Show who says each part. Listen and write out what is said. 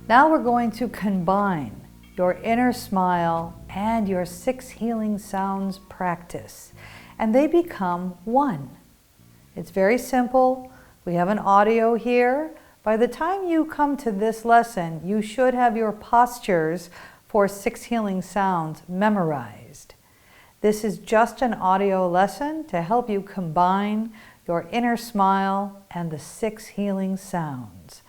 Speaker 1: Now we're going to combine your inner smile and your 6 healing sounds practice, and they become one. It's very simple. We have an audio here. By the time you come to this lesson, you should have your postures for 6 healing sounds memorized. This is just an audio lesson to help you combine your inner smile and the 6 healing sounds.